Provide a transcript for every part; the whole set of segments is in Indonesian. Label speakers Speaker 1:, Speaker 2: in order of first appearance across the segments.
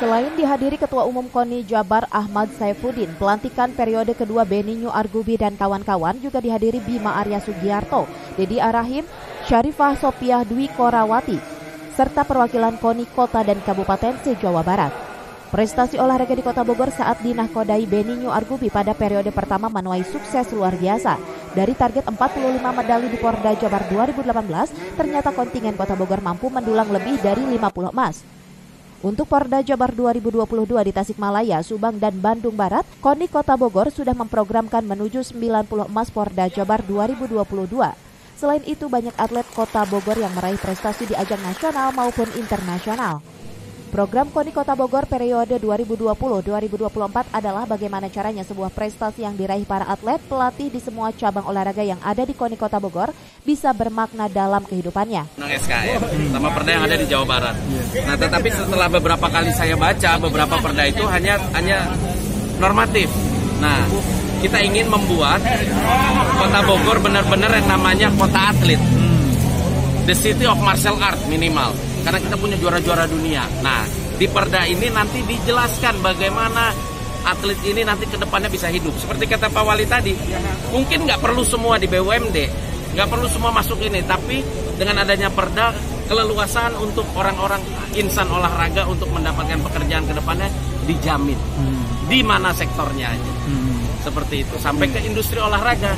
Speaker 1: Selain dihadiri Ketua Umum KONI Jabar Ahmad Saifuddin, pelantikan periode kedua Beni New Argubi dan kawan-kawan juga dihadiri Bima Arya Sugiarto, Dedi Arahim, Syarifah Sopiah Dwi Korawati, serta perwakilan KONI Kota dan Kabupaten se-Jawa Barat. Prestasi olahraga di Kota Bogor saat dinahkodai Beni New Argubi pada periode pertama menuai sukses luar biasa. Dari target 45 medali di Porda Jabar 2018, ternyata kontingen Kota Bogor mampu mendulang lebih dari 50 emas. Untuk Porda Jabar 2022 di Tasikmalaya, Subang, dan Bandung Barat, KONI Kota Bogor sudah memprogramkan menuju 90 emas Porda Jabar 2022. Selain itu, banyak atlet Kota Bogor yang meraih prestasi di ajang nasional maupun internasional. Program KONI Kota Bogor periode 2020-2024 adalah bagaimana caranya sebuah prestasi yang diraih para atlet, pelatih di semua cabang olahraga yang ada di KONI Kota Bogor bisa bermakna dalam kehidupannya.
Speaker 2: SKM sama perda yang ada di Jawa Barat. Nah, tetapi setelah beberapa kali saya baca, beberapa perda itu hanya normatif. Nah, kita ingin membuat Kota Bogor benar-benar yang namanya kota atlet. The City of Martial Art minimal. Karena kita punya juara-juara dunia. Nah, di perda ini nanti dijelaskan bagaimana atlet ini nanti ke depannya bisa hidup. Seperti kata Pak Wali tadi, mungkin nggak perlu semua di BUMD, nggak perlu semua masuk ini, tapi dengan adanya perda, keleluasaan untuk orang-orang insan olahraga untuk mendapatkan pekerjaan ke depannya dijamin. Di mana sektornya aja. Seperti itu, sampai ke industri olahraga.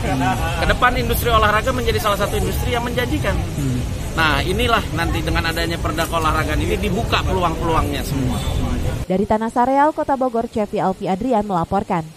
Speaker 2: Ke depan industri olahraga menjadi salah satu industri yang menjanjikan. Nah, inilah nanti dengan adanya perda keolahragaan ini dibuka peluang-peluangnya semua.
Speaker 1: Dari Tanah Sareal, Kota Bogor, Cevi Alfi Adrian melaporkan.